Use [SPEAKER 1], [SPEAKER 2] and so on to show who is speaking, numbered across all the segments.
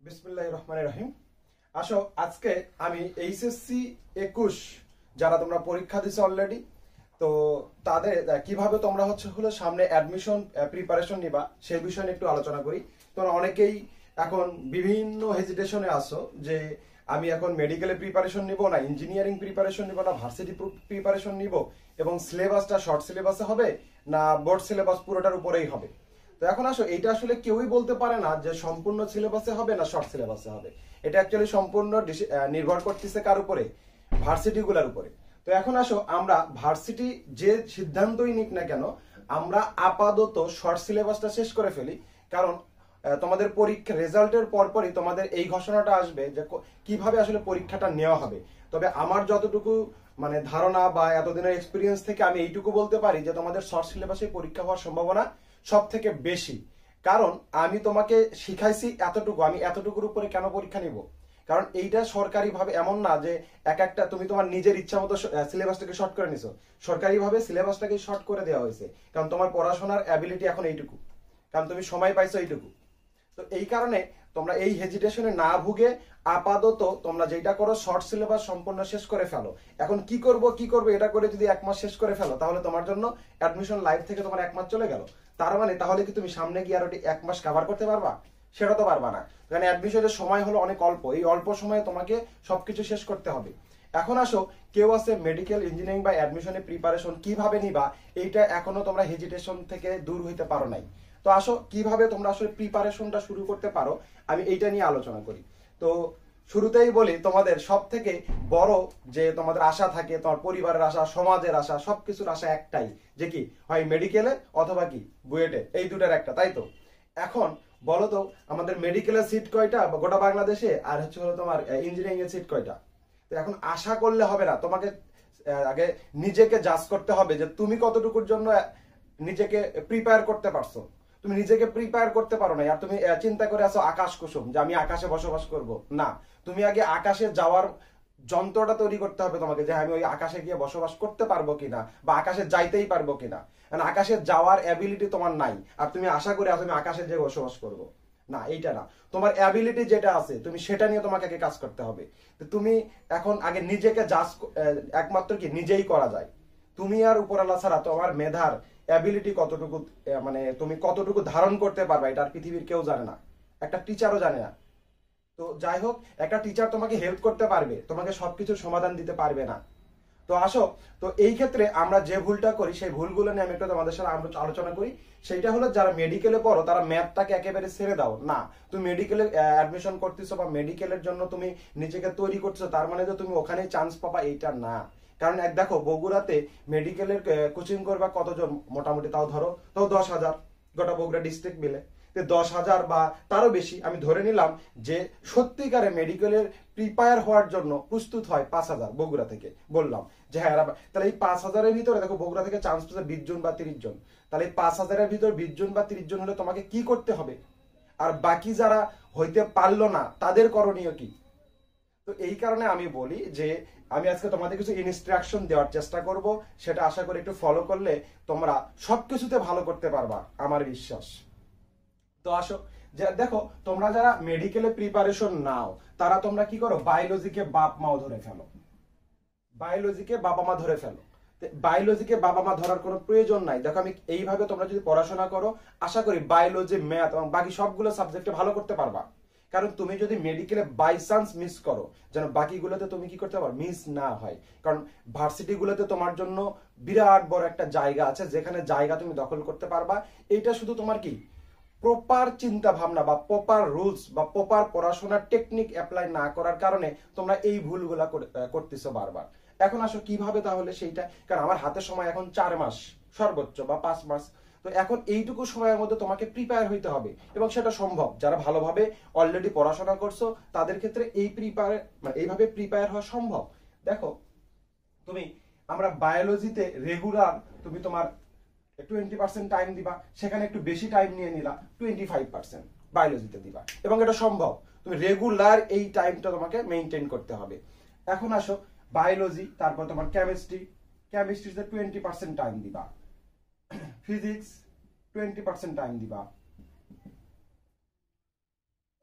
[SPEAKER 1] বিসমিল্লাহির রহমানির রহিম। আসো আজকে আমি এইচএসসি 21 যারা তোমরা পরীক্ষা দিছো অলরেডি, তো তাদের কিভাবে তোমরা হলো সামনে অ্যাডমিশন প্রিপারেশন নিবা সেই বিষয় নিয়ে একটু আলোচনা করি। তোমরা অনেকেই এখন বিভিন্ন হেজিটেশনে আসো যে আমি এখন মেডিকেলে প্রিপারেশন নিব না ইঞ্জিনিয়ারিং প্রিপারেশন নিব না ভার্সিটি প্রিপারেশন নিব এবং সিলেবাসটা শর্ট সিলেবাসে হবে না বোর্ড সিলেবাস পুরোটার উপরেই হবে। তো এখন আসো এইটা আসলে কেউই বলতে পারে না যে সম্পূর্ণ সিলেবাসে হবে না শর্ট সিলেবাসে হবে। এটা অ্যাকচুয়ালি সম্পূর্ণ নির্ভর করতেছে কার উপরে? ভার্সিটি গুলার উপরে। তো এখন আসো আমরা ভার্সিটি যে সিদ্ধান্তই নিক না কেন আমরা আপাতত শর্ট সিলেবাসটা শেষ করে ফেলি, কারণ তোমাদের পরীক্ষা রেজাল্টের পরপরই তোমাদের এই ঘোষণাটা আসবে যে কিভাবে আসলে পরীক্ষাটা নেওয়া হবে। তবে আমার যতটুকু ধারণা বা এতদিনের এক্সপিরিয়েন্স থেকে আমি এইটুকু বলতে পারি যে তোমাদের শর্ট সিলেবাসে পরীক্ষা হওয়ার সম্ভাবনা সব থেকে বেশি। কারণ আমি তোমাকে শিখাইছি এতটুকু, আমি এতটুকুর উপরে কেন পরীক্ষা নিব? কারণ এইটা সরকারি ভাবে এমন না যে এক একটা তুমি তোমার নিজের ইচ্ছা মতো সিলেবাসটাকে শর্ট করে নিছো। সরকারি ভাবে সিলেবাসটাকে শর্ট করে দেওয়া হয়েছে, কারণ তোমার পড়াশোনার অ্যাবিলিটি এখন এইটুকু, কারণ তুমি সময় পাইছো এইটুকু। তো এই কারণে তোমরা এই হেজিটেশনে না ভুগে আপাতত তোমরা যেটা করো শর্ট সিলেবাস সম্পূর্ণ শেষ করে ফেলো। এখন কি করব এটা করে যদি 1 মাস শেষ করে ফেলো তাহলে তোমার জন্য অ্যাডমিশন লাইফ থেকে তোমার 1 মাস চলে গেল। তার মানে তাহলে কি তুমি সামনে গিয়ে আর 1 মাস কভার করতে পারবা? সেটা তো পারবা না, কারণ অ্যাডমিশনের সময় হলো অনেক অল্প। এই অল্প সময়ে তোমাকে সবকিছু শেষ করতে হবে। এখন আসো কেউ আছে মেডিকেল ইঞ্জিনিয়ারিং বা অ্যাডমিশনের প্রিপারেশন কিভাবে নিবা, এইটা এখনো তোমরা হেজিটেশন থেকে দূর হইতে পারো নাই। তো আসো কিভাবে তোমরা আসলে প্রিপারেশনটা শুরু করতে পারো আমি এইটা নিয়ে আলোচনা করি। তো শুরুতেই বলি, তোমাদের সব থেকে বড় যে তোমাদের আশা থাকে, তোমার পরিবারের আশা, সমাজের আশা, সবকিছুর আশা একটাই, যে কি হয় মেডিকেলে অথবা কি বুয়েটে, এই দুটার একটা, তাই তো? এখন বলো তো আমাদের মেডিকেলের সিট কয়টা গোটা বাংলাদেশে, আর হলো তোমার ইঞ্জিনিয়ারিং এর সিট কয়টা? তো এখন আশা করলে হবে না, তোমাকে আগে নিজেকে জাজ করতে হবে যে তুমি কতটুকুর জন্য নিজেকে প্রিপেয়ার করতে পারছো। তুমি নিজেকে প্রিপেয়ার করতে পারো না, আর তুমি চিন্তা করে আছো আকাশ কুসুম যে আমি আকাশে বসবাস করব না। তুমি আগে আকাশে যাওয়ার যন্ত্রটা তৈরি করতে হবে তোমাকে, যে আমি ওই আকাশে গিয়ে বসবাস করতে পারবো কিনা বা আকাশে যাইতেই পারবো কিনা। কারণ আকাশে যাওয়ার অ্যাবিলিটি তোমার নাই, আর তুমি আশা করে আছো আমি আকাশে যেয়ে বসবাস করব না, এইটা না। তোমার অ্যাবিলিটি যেটা আছে তুমি সেটা নিয়ে তোমাকে আগে কাজ করতে হবে। তো তুমি এখন আগে নিজেকে জাজ একমাত্র কি নিজেই করা যায়। তুমি আর উপরওয়ালা ছাড়া তোমার মেধার অ্যাবিলিটি কতটুকু, তুমি কতটুকু ধারণ করতে পারবা এটা আর পৃথিবীর কেউ জানে না, একটা টিচারও জানে না। তো যাই হোক, একটা টিচার তোমাকে হেল্প করতে পারবে, তোমাকে সবকিছুর সমাধান দিতে পারবে না। তো আসো, তো এই ক্ষেত্রে আমরা যে ভুলটা করি সেই ভুলগুলো নিয়ে আমি একটু তোমাদের সাথে আলোচনা করি। সেইটা হলো যারা মেডিকেলে পড়ো তারা ম্যাথটাকে একেবারে ছেড়ে দাও না। তুমি মেডিকেলে অ্যাডমিশন করতেছো বা মেডিকেলের জন্য তুমি নিজেকে তৈরি করতেছো, তার মানে যে তুমি ওখানেই চান্স পাবা এইটা না। কারণ দেখো বগুড়াতে মেডিকেলের কোচিং করবা কতজন মোটামুটি, তাও ধরো তাও 10,000 গোটা বগুড়া ডিস্ট্রিক্ট মিলে। 10,000 বা তারও বেশি আমি ধরে নিলাম যে সত্যিকারে মেডিকেলের প্রিপেয়ার হওয়ার জন্য প্রস্তুত হয় 5,000 বগুড়া থেকে। বললাম যে হ্যাঁ, তাহলে এই 5,000-এর ভিতরে দেখো বগুড়া থেকে চান্স পেয়েছে 20 জন বা 30 জন। তাহলে এই 5,000-এর ভিতরে 20 জন বা 30 জন হলে তোমাকে কি করতে হবে, আর বাকি যারা হইতে পারলো না তাদের করণীয় কি? তো এই কারণে আমি বলি যে আমি আজকে তোমাদের কিছু ইনস্ট্রাকশন দেওয়ার চেষ্টা করব, সেটা আশা করি একটু ফলো করলে তোমরা সবকিছুতে ভালো করতে পারবা, আমার বিশ্বাস। তো আসো, যে দেখো তোমরা যারা মেডিকেলে প্রিপারেশন নাও তারা তোমরা কি করো, বায়োলজিকে বাপ মাও ধরে ফেলো, বায়োলজিকে বাবা মা ধরে ফেলো। বায়োলজিকে বাবা মা ধরার কোনো প্রয়োজন নাই। দেখো আমি এইভাবে তোমরা যদি পড়াশোনা করো আশা করি বায়োলজি, ম্যাথ এবং বাকি সবগুলো সাবজেক্টে ভালো করতে পারবা। কারণ তুমি যদি মেডিকেলে বাই চান্স মিস করো, যেন বাকিগুলোতে তুমি কি করতে পারো, মিস না হয়। কারণ ভার্সিটিগুলোতে তোমার জন্য বিরাট বড় একটা জায়গা আছে, যেখানে জায়গা তুমি দখল করতে পারবা। এইটা শুধু তোমার কি প্রপার চিন্তা ভাবনা বা প্রপার রুলস বা প্রপার পড়াশোনার টেকনিক অ্যাপ্লাই না করার কারণে তোমরা এই ভুলগুলা করতেছো বারবার। এখন আসো কিভাবে তাহলে সেইটা, কারণ আমার হাতে সময় এখন 4 মাস সর্বোচ্চ বা 5 মাস। তো এখন এইটুকু সময়ের মধ্যে তোমাকে প্রিপেয়ার হইতে হবে, এবং সেটা সম্ভব। যারা ভালোভাবে অলরেডি পড়াশোনা করছো তাদের ক্ষেত্রে এইভাবে প্রিপেয়ার হওয়া সম্ভব। দেখো তুমি আমরা বায়োলজিতে রেগুলার তুমি তোমার 20% টাইম দিবা, সেখানে একটু বেশি টাইম নিয়ে নিলা 25% বায়োলজিতে দিবা, এবং এটা সম্ভব। তুমি রেগুলার এই টাইমটা তোমাকে মেইনটেইন করতে হবে। এখন আসো বায়োলজি, তারপর তোমার কেমিস্ট্রিতে 20% টাইম দিবা, ফিজিক্স 20% টাইম দিবা।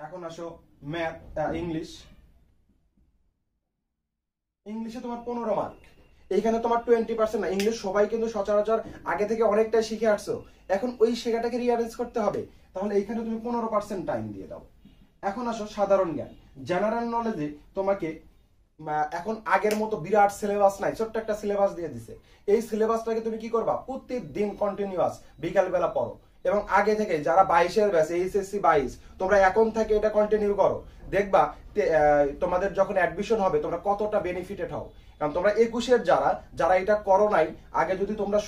[SPEAKER 1] এখন আসো ম্যাথ ইংলিশে তোমার 15 মার্ক। এইখানে তোমার 20% না, ইংলিশ সবাই কিন্তু সচরাচর আগে থেকে অনেকটাই শিখে আসছো, এখন ওই শেখাটাকে রিয়ারেঞ্জ করতে হবে, তাহলে এইখানে তুমি 15% টাইম দিয়ে দাও। এখন আসো সাধারণ জ্ঞান, জেনারেল নলেজে তোমাকে এখন আগের মতো বিরাট সিলেবাস নাই, ছোট্ট একটা সিলেবাস দিয়ে দিছে। এই সিলেবাসটাকে তুমি কি করবা, প্রতিদিন কন্টিনিউয়াস বিকাল বেলা পড়ো, এবং আগে থেকে যারা 22-এর ব্যাচ এইচএসসি 22 তোমরা এখন থেকে এটা কন্টিনিউ করো, দেখবা তোমাদের যখন অ্যাডমিশন হবে তোমরা কতটা বেনিফিটেড হও। কারণ তোমরা 21-এর যারা এটা করো নাই, আগে যদি তোমরা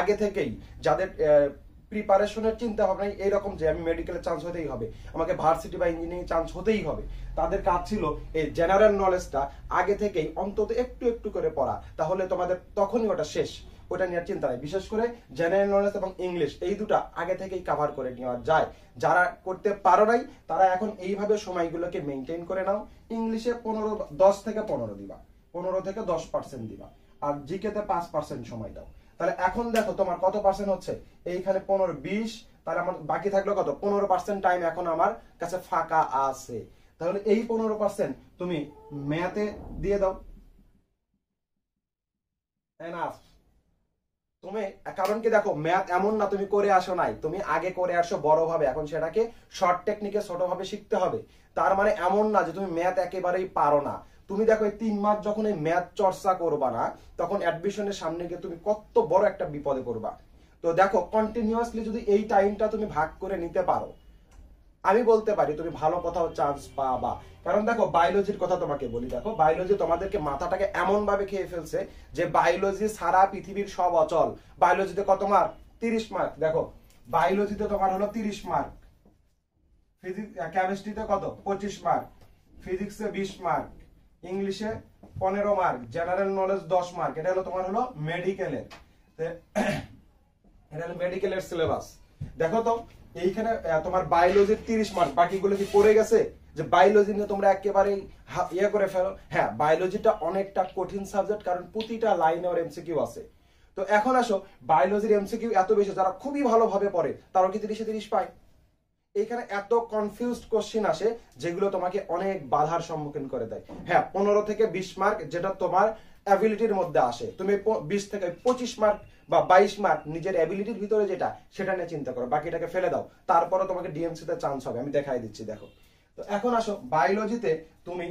[SPEAKER 1] আগে থেকেই যাদের প্রিপারেশনের চিন্তা ভাবনা এইরকম যে আমি মেডিকেলে চান্স হতেই হবে, আমাকে ভার্সিটি বা ইঞ্জিনিয়ারিং চান্স হতেই হবে, তাদের কাজ ছিল এই জেনারেল নলেজটা আগে থেকেই অন্তত একটু একটু করে পড়া, তাহলে তোমাদের তখনই ওটা শেষ, ওটা নিয়ে চিন্তা নাই। বিশেষ করে জেনারেল নলেজ এবং ইংলিশ এই দুটা আগে থেকেই কভার করে নেওয়া যায়। যারা করতে পারো নাই তারা এখন এইভাবে সময়গুলোকে মেনটেন করে নাও। ইংলিশে 10 থেকে 15 দিবা, 15 থেকে 10% দিবা, আর জিকেতে 5% সময় দাও। তাহলে এখন দেখো তোমার কত পার্সেন্ট হচ্ছে, এইখানে 15-20, তাহলে আমার বাকি থাকলো কত, 15% টাইম এখন আমার কাছে ফাঁকা আছে। তাহলে এই 15% তুমি ম্যাথে দিয়ে দাও। এনাফ। তুমি কারণ কি দেখো, ম্যাথ এমন না তুমি করে আসো নাই, তুমি আগে করে আসো বড় ভাবে, এখন সেটাকে শর্ট টেকনিকে ছোট ভাবে শিখতে হবে। তার মানে এমন না যে তুমি ম্যাথ একেবারেই পারো না। তুমি দেখো এই 3 মাস যখন এই ম্যাথ চর্চা করবা না, তখন অ্যাডমিশনের সামনে গিয়ে তুমি কত বড় একটা বিপদে পড়বা। তো দেখো কন্টিনিউয়াসলি যদি এই টাইমটা তুমি ভাগ করে নিতে পারো, আমি বলতে পারি তুমি ভালো কোথাও চান্স পাবা। কারণ দেখো বায়োলজির কথা তোমাকে বলি, দেখো বায়োলজি তোমাদেরকে মাথাটাকে এমন ভাবে খেয়ে ফেলছে যে বায়োলজি সারা পৃথিবীর সব অচল। বায়োলজিতে কত মার্ক, 30 মার্ক। দেখো বায়োলজিতে তোমার হলো 30 মার্ক, ফিজিক্স কেমিস্ট্রিতে কত 25 মার্ক, ফিজিক্সে 20 মার্ক, ইংলিশে 15 মার্ক, জেনারেল নলেজ 10 মার্ক। এটা হলো তোমার হলো মেডিকেলের, এটা হলো মেডিকেলের সিলেবাস। দেখো তো এইখানে তোমার বায়োলজির 30 মার্ক, বাকিগুলো কি পড়ে গেছে যে বায়োলজি নিয়ে তোমরা একেবারে ইয়ে করে ফেলো? হ্যাঁ, বায়োলজিটা অনেকটা কঠিন সাবজেক্ট, কারণ প্রতিটা লাইনে ওর এমসিকিউ আছে। তো এখন আসো বায়োলজির এমসিকিউ এত বেশি, যারা খুবই ভালোভাবে পড়ে তারাও কি 30-30 পায়? এইখানে এত কনফিউজড কোশ্চেন আসে যেগুলো তোমাকে অনেক বাধার সম্মুখীন করে দেয়। হ্যাঁ, 15 থেকে 20 মার্ক যেটা তোমার অ্যাবিলিটির মধ্যে আসে, তুমি 20 থেকে 25 মার্ক বা 22 মার্ক নিজের অ্যাবিলিটির ভিতরে যেটা, সেটা নিয়ে চিন্তা করো, বাকিটাকে ফেলে দাও, তারপরে তোমাকে ডিএমসি তে চান্স হবে। আমি দেখাই দিচ্ছি, দেখো। তো এখন আসো বায়োলজিতে তুমি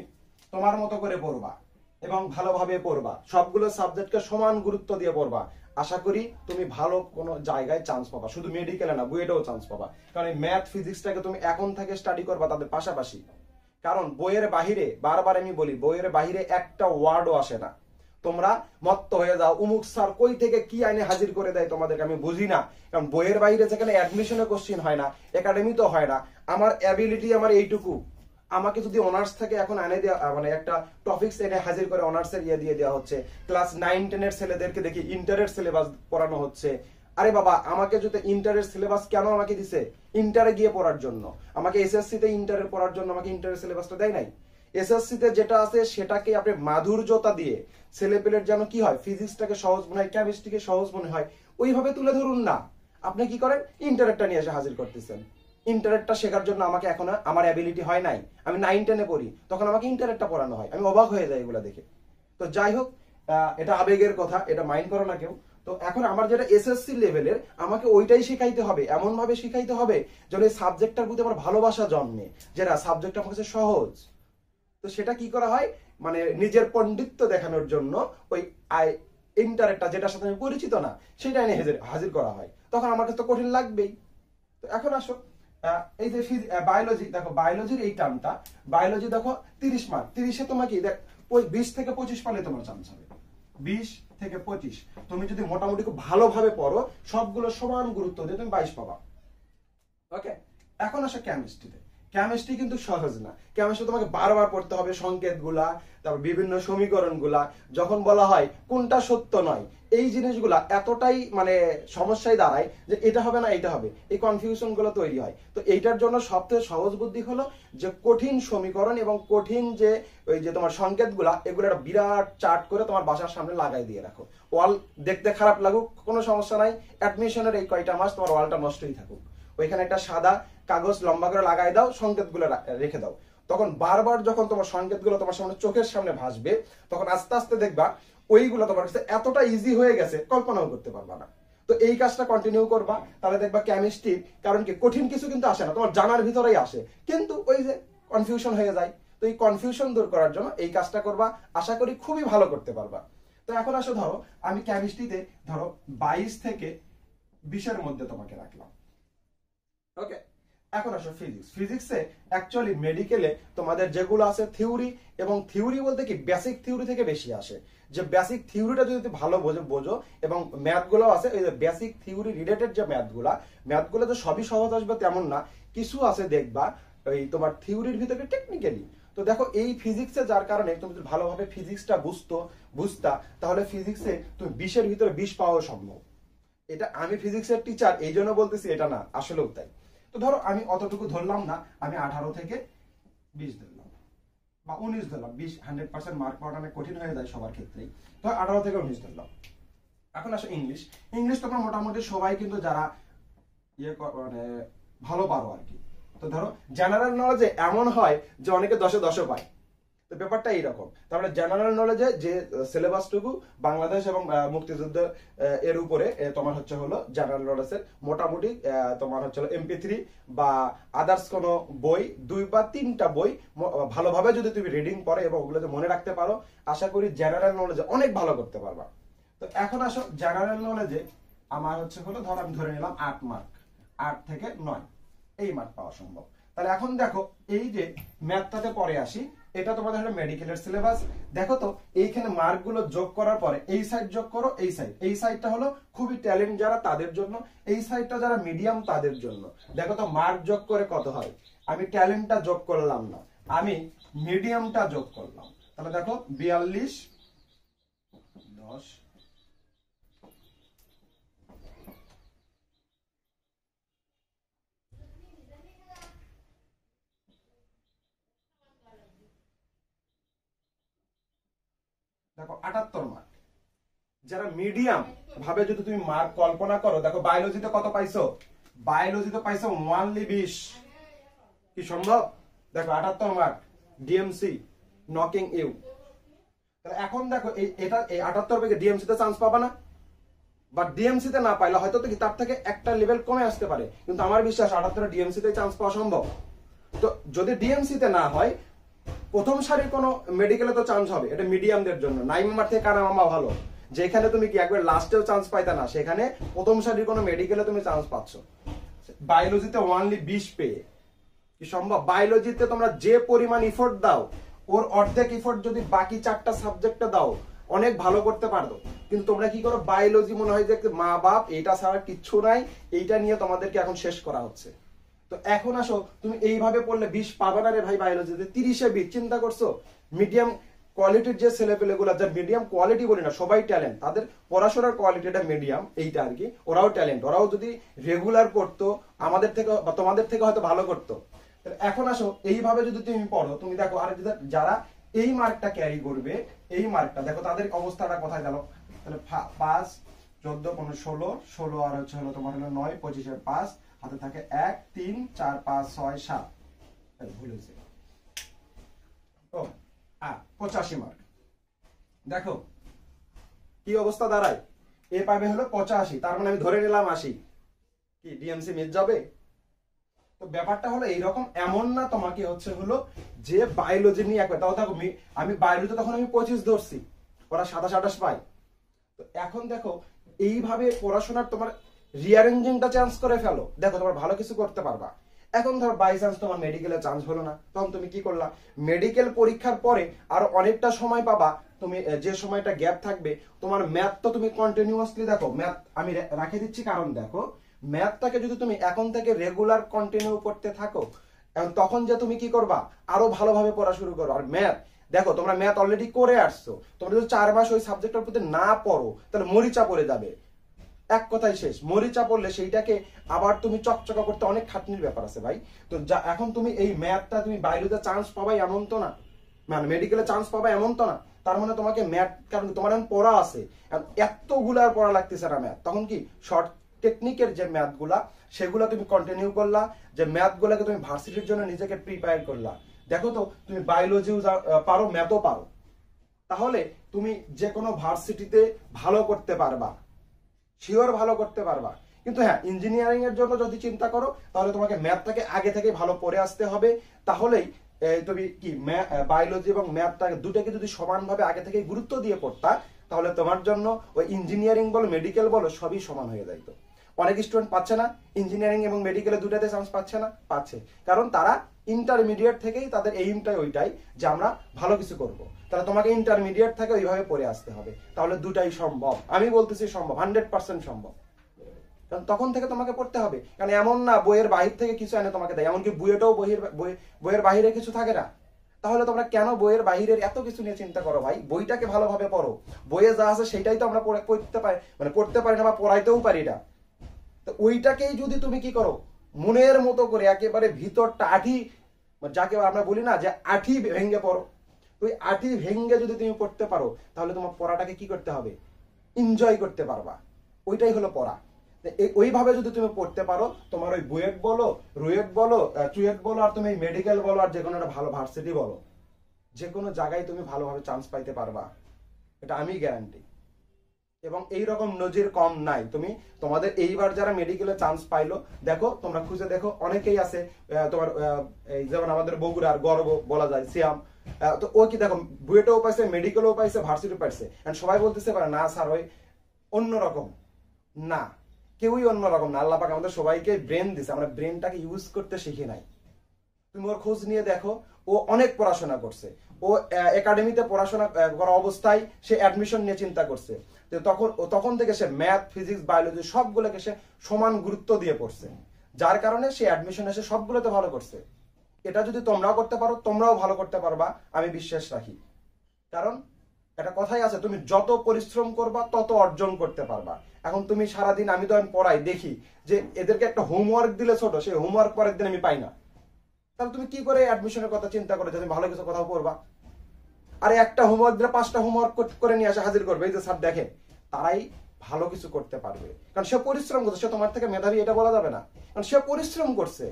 [SPEAKER 1] তোমার মতো করে পড়বা এবং ভালোভাবে পড়বা, সবগুলো সাবজেক্টকে সমান গুরুত্ব দিয়ে পড়বা। আশা করি তুমি ভালো কোনো জায়গায় চান্স পাবা, শুধু মেডিকেলে না বুয়েটেও চান্স পাবা। কারণ এই ম্যাথ ফিজিক্সটাকে তুমি এখন থেকে স্টাডি করবা তাদের পাশাপাশি। কারণ বইয়ের বাহিরে, বারবার আমি বলি, বইয়ের বাহিরে একটা ওয়ার্ডও আসে না। তোমরা মত্ত হয়ে যাও, উমুক স্যার কই থেকে কি আইনে হাজির করে দেয় তোমাদেরকে আমি বুঝি না। কারণ বইয়ের বাইরে যেখানে অ্যাডমিশনের কোশ্চেন হয় না, একাডেমি তো হয় না, আমার অ্যাবিলিটি আমার এইটুকু, আমাকে যদি অনার্স থেকে এখন এনে দেওয়া, মানে একটা টপিকস এনে হাজির করে অনার্সের ইয়ে দিয়ে দেওয়া হচ্ছে, ক্লাস 9-10 ছেলেদেরকে দেখি ইন্টারের সিলেবাস পড়ানো হচ্ছে। আরে বাবা, আমাকে যদি ইন্টারের সিলেবাস কেন আমাকে দিছে? ইন্টারে গিয়ে পড়ার জন্য। আমাকে এসএসসি তে ইন্টারের পড়ার জন্য আমাকে ইন্টারের সিলেবাসটা দেয় নাই। এসএসসি তে যেটা আছে সেটাকে আপনি মাধুর্যতা দিয়ে ছেলেপেলের যেন কি হয়, ফিজিক্সটাকে সহজ মনে হয়, কেমিস্ট্রিকে সহজ মনে হয়, ওইভাবে তুলে ধরুন না। আপনি কি করেন, ইন্টারেরটা নিয়ে এসে হাজির করতেছেন। ইন্টারেরটা শেখার জন্য আমাকে এখন আমার অ্যাবিলিটি হয় নাই, আমি 9-10-এ পড়ি, তখন আমাকে ইন্টারেরটা পড়ানো হয়, আমি অবাক হয়ে যাই এগুলো দেখে। তো যাই হোক, এটা আবেগের কথা, এটা মাইন্ড করো না কেউ। তো এখন আমার যেটা এসএসসি লেভেলের, আমাকে ওইটাই শিখাইতে হবে, এমন ভাবে শিখাইতে হবে যেন এই সাবজেক্টটার প্রতি আমার ভালোবাসা জন্মে, যেটা সাবজেক্ট আমার কাছে সহজ। তো সেটা কি করা হয়, মানে নিজের পণ্ডিত্য দেখানোর জন্য ওই ইন্টারেক্টটা যেটার সাথে আমি পরিচিত না, সেটা এনে হাজির করা হয়, তখন আমার কাছে তো কঠিন লাগবেই। তো এখন আসো এই যে বায়োলজি, দেখো বায়োলজির এই টার্মটা, বায়োলজি দেখো 30 মার্ক, 30-এ তোমাকে 20 থেকে 25 পালে তোমার চান্স হবে। 20 থেকে 25 তুমি যদি মোটামুটি খুব ভালোভাবে পড়ো, সবগুলো সমান গুরুত্ব দিয়ে তুমি 22 পাবা। ওকে, এখন আসো কেমিস্ট্রিতে। কেমিস্ট্রি কিন্তু সহজ না, কেমিস্ট্রি তোমাকে বারবার পড়তে হবে সংকেত গুলা, তারপর বিভিন্ন সমীকরণ গুলা, যখন বলা হয় কোনটা সত্য নয়, এই জিনিসগুলা এতটাই মানে সমস্যায় দাঁড়ায় যে এটা হবে না এটা হবে, এই কনফিউশন গুলো তৈরি হয়। তো এইটার জন্য সবথেকে সহজ বুদ্ধি হলো যে কঠিন সমীকরণ এবং কঠিন যে ওই যে তোমার সংকেত গুলা, এগুলো একটা বিরাট চার্ট করে তোমার বাসার সামনে লাগাই দিয়ে রাখো। ওয়াল দেখতে খারাপ লাগুক কোনো সমস্যা নাই, অ্যাডমিশনের এই কয়টা মাস তোমার ওয়ালটা নষ্টই থাকুক, ওইখানে একটা সাদা কাগজ লম্বা করে লাগাই দাও, সংকেতগুলো রেখে দাও। তখন বারবার যখন তোমার সংকেতগুলো তোমার সামনে চোখের সামনে ভাসবে, তখন আস্তে আস্তে দেখবা ওইগুলো তোমার কাছে এতটা ইজি হয়ে গেছে কল্পনাও করতে পারবা না। তো এই কাজটা কন্টিনিউ করবা, তাহলে দেখবা কেমিস্ট্রি, কারণ কি কঠিন কিছু কিন্তু আসে না, তোমার জানার ভিতরেই আসে, কিন্তু ওই যে কনফিউশন হয়ে যায়। তো এই কনফিউশন দূর করার জন্য এই কাজটা করবা, আশা করি খুবই ভালো করতে পারবা। তো এখন আসো, ধরো আমি কেমিস্ট্রিতে ধরো 22 থেকে 20-এর মধ্যে তোমাকে রাখলাম, ওকে। এখন আসো ফিজিক্স। ফিজিক্সে অ্যাকচুয়ালি মেডিকেলে তোমাদের যেগুলো আছে থিওরি, এবং থিওরি বলতে কি বেসিক থিওরি থেকে বেশি আসে, যে বেসিক থিওরিটা যদি ভালো বোঝো, এবং ম্যাথগুলো আছে এই যে বেসিক থিওরি রিলেটেড যে ম্যাথগুলো তো সবই সহজ আসবে তেমন না, কিছু আছে দেখবা এই তোমার থিওরির ভিতরে টেকনিক্যালি। তো দেখো এই ফিজিক্সে যার কারণে তুমি যদি ভালোভাবে ফিজিক্সটা বুঝতা, তাহলে ফিজিক্সে তুমি 20-এর ভিতরে 20 পাওয়া সম্ভব। এটা আমি ফিজিক্সের টিচার এই জন্য বলতেছি, এটা না, আসলেও তাই। তো ধরো আমি অতটুকু ধরলাম না, আমি 18 থেকে 20 ধরলাম, বা 19 ধরলাম। 20 100% মার্ক পাওয়াটা অনেক কঠিন হয়ে যায় সবার ক্ষেত্রেই, তো 18 থেকে 19 ধরলাম। এখন আসো ইংলিশ তোমরা মোটামুটি সবাই কিন্তু যারা মানে ভালো পারো আর কি। তো ধরো জেনারেল নলেজে এমন হয় যে অনেকে 10-এ 10 পায়, তো ব্যাপারটা এইরকম। তাহলে জেনারেল নলেজে যে সিলেবাসটুকু বাংলাদেশ এবং মুক্তিযুদ্ধ এর উপরে তোমার হচ্ছে হলো জেনারেল নলেজের মোটামুটি তোমার হচ্ছে MP3 বা আদার্স কোনো বই, 2 বা 3টা বই ভালোভাবে যদি তুমি রিডিং পড়ো এবং ওগুলোতে মনে রাখতে পারো, আশা করি জেনারেল নলেজে অনেক ভালো করতে পারবা। তো এখন আসো জেনারেল নলেজে আমার হচ্ছে হলো, ধর আমি ধরে নিলাম 8 মার্ক, 8 থেকে 9 এই মার্ক পাওয়া সম্ভব। তাহলে এখন দেখো এই যে ম্যাথটাতে পরে আসি, এটা তোমাদের হলো মেডিকেলের সিলেবাস। দেখো তো এইখানে মার্কগুলো যোগ করার পরে এই সাইড যোগ করো, এই সাইডটা হলো খুবই ট্যালেন্ট যারা তাদের জন্য, এই সাইডটা যারা মিডিয়াম তাদের জন্য। দেখো তো মার্ক যোগ করে কত হয়, আমি ট্যালেন্টটা যোগ করলাম না, আমি মিডিয়ামটা যোগ করলাম। তাহলে দেখো 42 10 দেখো 78 মার্ক। যারা মিডিয়াম ভাবে যদি তুমি মার্ক কল্পনা করো, দেখো বায়োলজিতে কত পাইছো, বায়োলজিতে পাইছো ওয়ানলি 20, কি সম্ভব? দেখো 78 মার্ক ডিএমসি নকিং ইউ। তাহলে এখন দেখো এটা এই 78 থেকে ডিএমসি তে চান্স পাবা না, বা ডিএমসি তে না পাইলে হয়তো তার থেকে একটা লেভেল কমে আসতে পারে, কিন্তু আমার বিশ্বাস 78 ডিএমসি তে চান্স পাওয়া সম্ভব। তো যদি ডিএমসি তে না হয়, প্রথম সারির কোনো মেডিকেলে তো চান্স হবে, এটা মিডিয়ামদের জন্য। 9 নাম্বার থেকে কানা মামা ভালো, যেখানে তুমি কি একবার লাস্টেও চান্স পাইতা না, সেখানে প্রথম সারির কোনো মেডিকেলে তুমি চান্স পাচ্ছ। বায়োলজিতে ওয়ানলি 20 পেয়ে কি সম্ভব? বায়োলজিতে তোমরা যে পরিমাণ ইফোর্ট দাও, ওর অর্ধেক ইফোর্ট যদি বাকি 4টা সাবজেক্টে দাও, অনেক ভালো করতে পারতো। কিন্তু তোমরা কি করো, বায়োলজি মনে হয় যে মা বাপ, এটা ছাড়া কিচ্ছু নাই, এইটা নিয়ে তোমাদেরকে এখন শেষ করা হচ্ছে। তো এখন আসো, তুমি এইভাবে পড়লে 20 পাবে না রে ভাই বায়োলজিতে, 30-এ 20 চিন্তা করছো? মিডিয়াম কোয়ালিটির যে ছেলেপেলেগুলো, যার মিডিয়াম কোয়ালিটি বলি না, সবাই ট্যালেন্ট, তাদের পড়াশোনার কোয়ালিটিটা মিডিয়াম, এইটা আর কি, ওরাও ট্যালেন্ট, ওরাও যদি রেগুলার করতো আমাদের থেকে বা তোমাদের থেকে হয়তো ভালো করতো। এখন আসো এইভাবে যদি তুমি পড়ো, তুমি দেখো আর যারা এই মার্কটা ক্যারি করবে, এই মার্কটা দেখো তাদের অবস্থাটা কোথায় গেল। তাহলে 5 14 15 16 16 আর হচ্ছে হলো তোমার হলো 9 25 5 হাতে থাকে 1 3 4 5 6 7, ভুল হয়েছে, ও 85 মার্ক। দেখো কি অবস্থা দাঁড়ায়, এ পাবে হলো 85, তার মানে আমি ধরে নিলাম 80, কি ডিএমসি মিস যাবে? তো ব্যাপারটা হলো এইরকম, এমন না তোমাকে হচ্ছে হলো যে বায়োলজি নিয়ে একবার, তাও দেখো আমি বায়োলজি তখন আমি 25 ধরছি, ওরা 27 28 পায়। তো এখন দেখো এইভাবে পড়াশোনার তোমার রিঅ্যারেঞ্জিংটা চান্স করে ফেলো, দেখো তোমার ভালো কিছু করতে পারবা। এখন ধর বাই চান্স তোমার মেডিকেলে চান্স হলো না, তখন তুমি কি করলা, মেডিকেল পরীক্ষার পরে আর অনেকটা সময় পাবা, তুমি যে সময়টা গ্যাপ থাকবে তোমার ম্যাথ তো তুমি কন্টিনিউয়াসলি দেখো, ম্যাথ আমি রাখে দিচ্ছি, কারণ দেখো ম্যাথটাকে যদি তুমি এখন থেকে রেগুলার কন্টিনিউ করতে থাকো, তখন যে তুমি কি করবা, আরো ভালোভাবে পড়া শুরু করো। আর ম্যাথ দেখো, তোমরা ম্যাথ অলরেডি করে আসছো, তোমরা যদি 4 মাস ওই সাবজেক্টের প্রতি না পড়ো, তাহলে মরিচা পড়ে যাবে, এক কথাই শেষ। মরিচা পড়লে সেইটাকে আবার তুমি চকচকা করতে অনেক খাটনির ব্যাপার আছে ভাই। তো এখন তুমি এই ম্যাথটা তুমি বাইরেতে চান্স পাবাই এমন তো না, মানে মেডিকেলে চান্স পাবা এমন তো না, তার মানে তোমাকে ম্যাথ, কারণ তোমার এখন পড়া আছে, এতগুলো আর পড়া লাগতেছে না ম্যাথ, তখন কি শর্ট টেকনিকের যে ম্যাথগুলা সেগুলো তুমি কন্টিনিউ করলা, যে ম্যাথগুলোকে তুমি ভার্সিটির জন্য নিজেকে প্রিপেয়ার করলা, দেখো তো তুমি বায়োলজিও পারো, ম্যাথও পারো, তাহলে তুমি যে কোনো ভার্সিটিতে ভালো করতে পারবা, শিওর ভালো করতে পারবা। কিন্তু হ্যাঁ, ইঞ্জিনিয়ারিং এর জন্য যদি চিন্তা করো তাহলে তোমাকে ম্যাথটাকে আগে থেকে ভালো পড়ে আসতে হবে। তাহলেই তুমি কি বায়োলজি এবং ম্যাথটাকে দুটাকে যদি সমানভাবে আগে থেকে গুরুত্ব দিয়ে পড়তা, তাহলে তোমার জন্য ওই ইঞ্জিনিয়ারিং বলো মেডিকেল বলো সবই সমান হয়ে যাইত। অনেক স্টুডেন্ট পাচ্ছে না, ইঞ্জিনিয়ারিং এবং মেডিকেলে দুটাতে চান্স পাচ্ছে না, পাচ্ছে কারণ তারা ইন্টারমিডিয়েট থেকেই তাদের এইমটাই ওইটাই যে আমরা ভালো কিছু করব। তাহলে তোমাকে ইন্টারমিডিয়েট থেকে ওইভাবে পড়ে আসতে হবে, তাহলে দুটাই সম্ভব। আমি বলতেছি সম্ভব, 100% সম্ভব। কারণ তখন থেকে তোমাকে পড়তে হবে, কারণ এমন না বইয়ের বাহির থেকে কিছু এনে তোমাকে দেয়, এমনকি বুয়েটাও বইয়ের বাহিরে কিছু থাকে না। তাহলে তোমরা কেন বইয়ের বাহিরের এত কিছু নিয়ে চিন্তা করো ভাই? বইটাকে ভালোভাবে পড়ো, বইয়ে যা আছে সেটাই তো আমরা পড়তে পারি না বা পড়াইতেও পারি না। তো ওইটাকেই যদি তুমি কি করো, মনের মতো করে একেবারে ভিতরটা আঠি, যাকে আমরা বলি না যে আঠি ভেঙ্গে পড়ো, ওই আঠি ভেঙ্গে যদি তুমি পড়তে পারো, তাহলে তোমার পড়াটাকে কি করতে হবে, এনজয় করতে পারবা। ওইটাই হলো পড়া। ওইভাবে যদি তুমি পড়তে পারো, তোমার ওই বুয়েট বলো, রুয়েট বলো, চুয়েট বলো, আর তুমি মেডিকেল বলো, আর যে কোনো একটা ভালো ভার্সিটি বলো, যে কোনো জায়গায় তুমি ভালোভাবে চান্স পাইতে পারবা, এটা আমি গ্যারান্টি। এবং এইরকম নজির কম নাই। তুমি তোমাদের এইবার যারা মেডিকেলে চান্স পাইলো, দেখো তোমরা খুঁজে দেখো, অনেকেই আছে তোমার এই যেমন আমাদের বগুড়ার গর্ব বলা যায় সিয়াম, তো ও কি দেখো বুয়েটেও পাইছে, মেডিকেলও পাইছে, ভার্সিটিও পাইছে, সবাই বলতেছে পারে না স্যার ওই অন্যরকম। না, কেউই অন্যরকম না। আল্লাহ পাক আমাদের সবাইকে ব্রেন দিছে, আমরা ব্রেনটাকে ইউজ করতে শিখি নাই। তুমি ওর খোঁজ নিয়ে দেখো, ও অনেক পড়াশোনা করছে, ও একাডেমিতে পড়াশোনা করা অবস্থায় সে অ্যাডমিশন নিয়ে চিন্তা করছে। তখন থেকে সে ম্যাথ, ফিজিক্স, বায়োলজি সবগুলোকে সে সমান গুরুত্ব দিয়ে পড়ছে, যার কারণে সে অ্যাডমিশন এসে সবগুলোতে ভালো করছে। এটা যদি তোমরাও করতে পারো, তোমরাও ভালো করতে পারবা, আমি বিশ্বাস রাখি। কারণ একটা কথাই আছে, তুমি যত পরিশ্রম করবা তত অর্জন করতে পারবা। এখন তুমি সারাদিন, আমি তো পড়াই দেখি যে এদেরকে একটা হোমওয়ার্ক দিলে ছোট, সেই হোমওয়ার্ক পরের দিন আমি পাই না। তাহলে তুমি কি করে অ্যাডমিশনের কথা চিন্তা করে যে তুমি ভালো কিছু কোথাও পড়বা? আরে একটা হোমওয়ার্ক দিলে 5টা হোমওয়ার্ক করে নিয়ে আসে হাজির করবে, এই যে স্যার দেখে, তারাই ভালো কিছু করতে পারবে। কারণ সে পরিশ্রম করছে, সে তোমার থেকে মেধাবী এটা বলা যাবে না, কারণ সে পরিশ্রম করছে।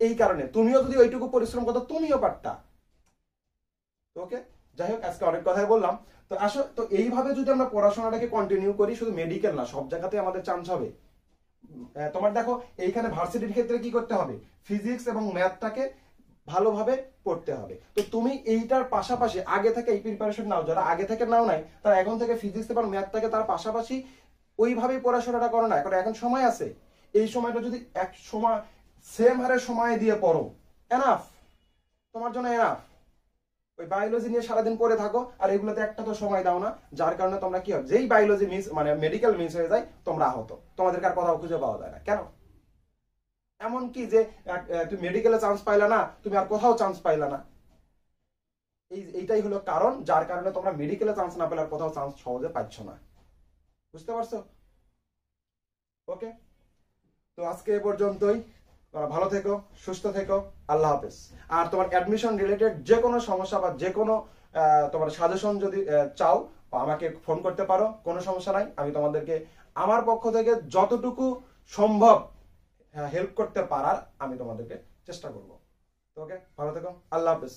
[SPEAKER 1] এই কারণে তুমিও যদি ওইটুকু পরিশ্রম করতো, তুমিও পারতা। ওকে, যাই হোক, আজকে অনেক কথাই বললাম। তো আসো, তো এইভাবে যদি আমরা পড়াশোনাটাকে কন্টিনিউ করি, শুধু মেডিকেল না, সব জায়গাতে আমাদের চান্স হবে। তোমার দেখো এইখানে ভার্সিটির ক্ষেত্রে কি করতে হবে, ফিজিক্স এবং ম্যাথটাকে ভালোভাবে পড়তে হবে। তো তুমি এইটার পাশাপাশি আগে থেকে এই প্রিপারেশন নাও, যারা আগে থেকে নাও নাই তারা এখন থেকে ফিজিক্স এবং ম্যাথটাকে তার পাশাপাশি ওইভাবেই পড়াশোনাটা করো না। এখন সময় আছে, এই সময়টা যদি এক সময় সেম হারে সময় দিয়ে পড়ো, এনাফ, তোমার জন্য এনাফ। ওই বায়োলজি নিয়ে সারাদিন পড়ে থাকো আর এগুলোতে একটা তো সময় দাও না, যার কারণে তোমরা কি হয়, যেই বায়োলজি মিস মানে মেডিকেল মিস হয়ে যায়, তোমরা আহত, তোমাদেরকে আর কোথাও খুঁজে পাওয়া যায় না। কেন? এমন কি যে তুমি মেডিকেলে চান্স পাইলা না, তুমি আর কোথাও চান্স পাইলা না? এইটাই হলো কারণ, যার কারণে তোমরা মেডিকেলে চান্স না পেলে আর কোথাও চান্স সহজে পাচ্ছ না। বুঝতে পারছো? ওকে, তো আজকে এ পর্যন্তই। ভালো থেকো, সুস্থ থেকো, আল্লাহ হাফেজ। আর তোমার অ্যাডমিশন রিলেটেড যে কোনো সমস্যা বা যে কোনো তোমার সাজেশন যদি চাও, আমাকে ফোন করতে পারো, কোনো সমস্যা নাই। আমি তোমাদেরকে আমার পক্ষ থেকে যতটুকু সম্ভব হেল্প করতে পারার আমি তোমাদেরকে চেষ্টা করবো। ওকে, ভালো থেকো, আল্লাহ হাফেজ।